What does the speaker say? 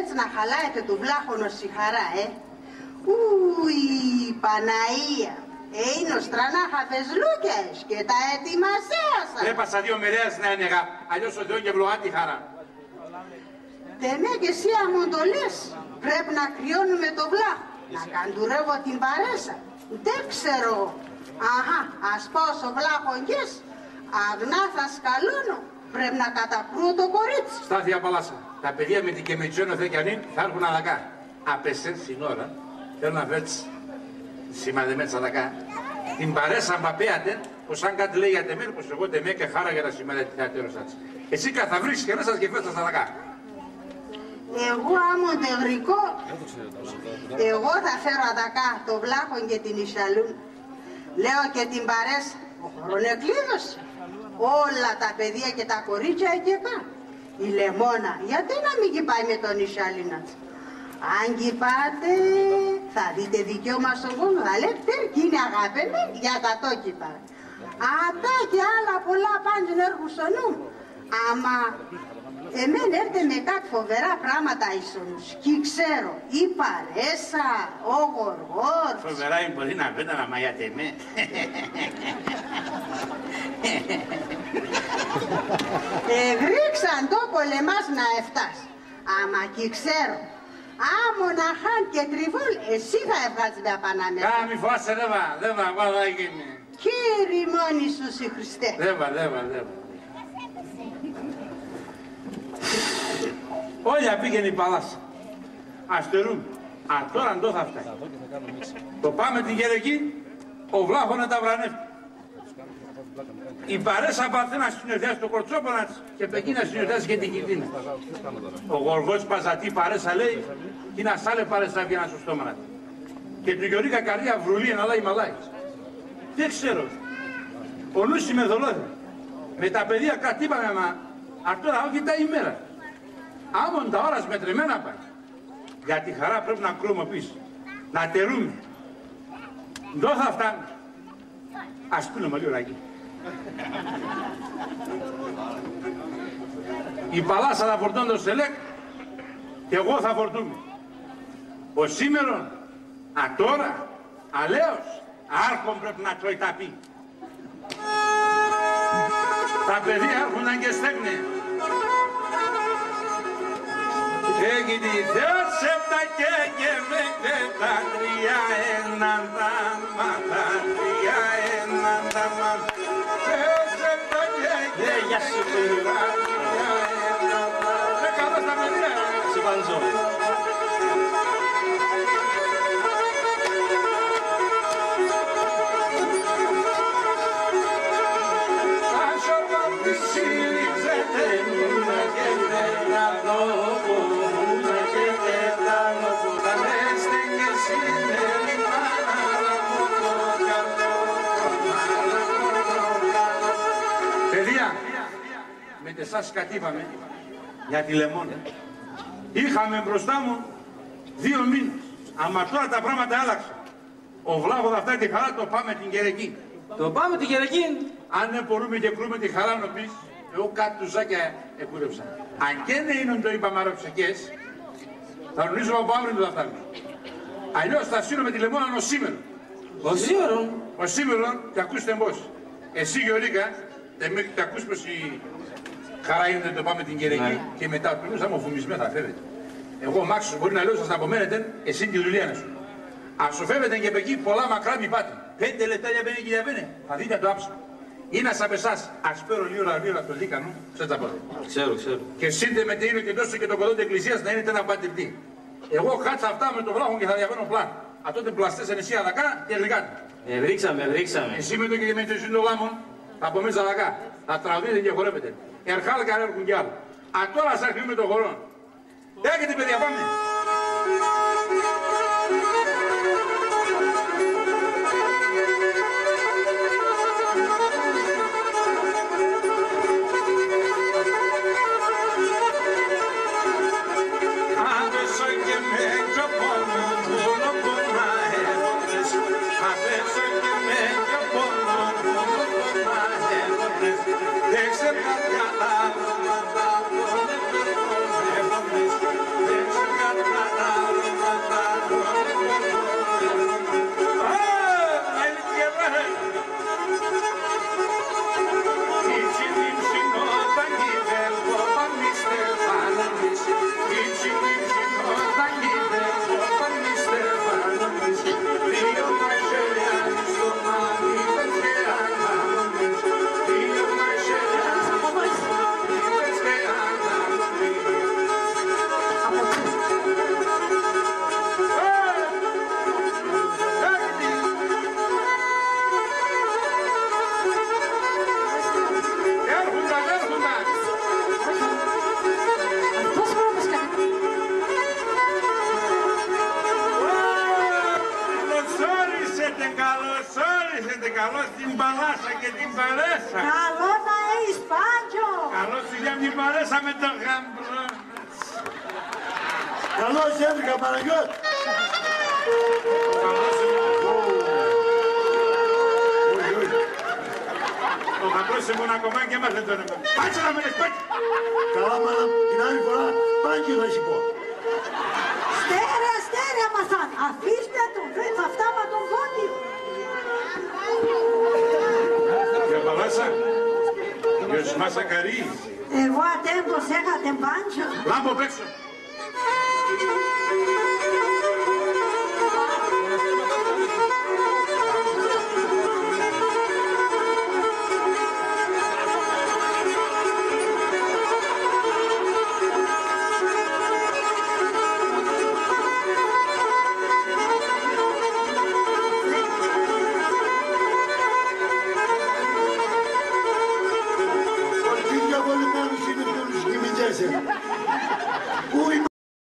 έτσι να χαλάετε του βλάχονο σιχαρά, Ουι, Παναία. Είναι ο στρανάχα φεσλούκες και τα ετοιμασέασα. Έπασα 2 μερέας να ένεγα, αλλιώς ο Θεό και βλωάτη χαρά. Τεμέ και εσύ αμοντολές, πρέπει να κρυώνουμε το βλάχο, να καντουρεύω την παρέσα. Δεν ξέρω. Αχα, ας πάω στο βλάχο γες, αγνά θα σκαλώνω, πρέπει να καταπρούω το κορίτσι. Στάθια Παλάσσα, τα παιδιά με την κεμετσιόνο θεκιανή θα έρχουν αλακά. Απεσέν στην ώρα, θέλω να φέρεις σημαδεμένες αλακά. Την παρέσα μπαπέατε, πως αν κάτι λέει για τεμέ, πως εγώ τεμέ και χάρα για να σημαδεύει θεατέρος σας. Εσύ καθαβρίσεις και μέσα και φέρεις τα αλακά. Εγώ άμον τεγρικό, εγώ θα φέρω αδακά το βλάχον και την Ισαλούν. Λέω και την παρέσα, ο χρονεκλείδος, όλα τα παιδιά και τα κορίτσια εκεί κάτω. Η Λεμόνα, γιατί να μην κυπάει με τον Ισαλίνα. Αν κυπάτε, θα δείτε δικαίωμα στον κόσμο, θα λέτε και είναι αγαπημένη για τα τόκυπα. Αυτά και άλλα πολλά πάντων έρχουν στο νου. Άμα εμένα έρθε με κάτι φοβερά πράγματα ίσονους και ξέρω, η παρέσα, ο γοργός. Φοβερά είναι πολύ να πέτα να μαγιάτε με. Γρίξαν το πολεμάς να εφτάς. Άμα και ξέρω, άμονα χάν και τριβόλ, εσύ θα έβγαζεις με απανάμεσα. Κάμι φάσε δέβα, βαδάκι με. Κύριε μόνοι σου η Χριστέ. Δέβα. Όλια πήγαινε η Παλάσσα. Αστερούν. Α, τώρα αντό θα φτάσει. Το πάμε την Κερεκή, ο βλάχο να τα βρανεύει. Η παρέσα παθεί να συνεχίσει το κορτσόπανα της και πεκεί να συνεχίσει και την Κιτίνα. Ο Γοργός Παζατή παρέσα λέει και να σ' άλλη παρέσα βγει ένα στο στόμα της. Και του Γιωρίκα καρδιά βρουλή να λάει μαλάει. Δεν ξέρω. Ο νους είμαι δολόδι. Με τα παιδιά κάτι είπαμε, μα αυτόρα όχι τα ημέρα. Άμον τα ώρας μετρημένα πάει. Για τη χαρά πρέπει να κρούμε πίσω. Να τερούμε. Δεν θα φτάνει. Ας πίνουμε λίγο ραγί. Η Παλάσσα θα φορτώνει το Σελέκ και εγώ θα φορτούμε. Ο σήμερον, τώρα, αλέος, άρχον πρέπει να τρώει τα πει. Τα παιδιά έρχονταν και στέγνε. Έγινε η Θεός επτά και με τα τρία έναν τάμα, τα τρία έναν τάμα. Θεός επτά και για σου πήρα, καλά στα παιδιά. Σε παντζώ. Παιδιά, με τεσάς κατήβαμε για τη Λεμόνα. Είχαμε μπροστά μου 2 μήνες. Αμα τώρα τα πράγματα άλλαξαν. Ο βλάχος αυτά τη χαρά το πάμε την Κερεκή. Το πάμε την Κερεκή. Αν δεν μπορούμε και κρούμε τη χαρά να πεις, εγώ κάτι του ζάκια εκούρεψα. Αν και δεν είναι το είπα μαροξεκές, θα γνωρίζουμε από αύριο το θα φτάνουμε. Αλλιώς θα σύρουμε τη Λεμόνα ο Σήμερον. Ο Σήμερον. Ο Σήμερον, και ακούστε πώς. Εσύ Γιωρίκα, δεν με έχετε ακούσει πως η χαρά είναι το πάμε την Κερεκή και μετά του θα μου φουμισμέ θα φεύγετε. Εγώ Μάξος μπορεί να λέω σας να απομένετε, εσύ τη δουλειά σου. Αν σου φεύγετε και εκεί πολλά μακρά μη πάτε. 5 λεπτά για πένε και για πένε, θα δείτε το άψο. Είναι σαν εσάς, ας πέρω λίγο το λίκανο, ξέρετε τα πόδια. Ξέρω. Και σύντε με την και τόσο και το κοδό της εκκλησίας να είναι ένα πατηρτή. Εγώ κάτσα αυτά με το βράχο και θα διαβαίνω πλάνο. Α τότε πλαστές εν εσύ αδακά και γλυκάτε. Βρίξαμε. Εσύ με το και με το συντογάμον, θα απομείς αδακά. Θα τραβείτε και χορεύετε. Ερχάλκα έρχουν κι άλλο. Α τώρα σας κρίνουμε το χορό. Έχετε παιδιά, πάμε. Deixa καλό στην Παλάσσα και την παρέσα. Καλό να έχεις, Πάντζο. Καλώς για την παρέσα με τον γαμπρό. Καλώς έβρικα, Παναγιώτη. Ο γαμπρός σε μονακομάκι έμαθε το όνομα. Πάτσε να με λες, πάτσε. Καλά, μάνα, την άλλη φορά Πάνκι θα σου πω. Στέρε, Μαθάν. Αφήστε τον, θα φτάμα τον πόντιο. Για Παλάσσα, γιος Μάσα Καρύης. Εγώ ατέμπος έχατε, Πάντζο. Λάμπω απ' έξω.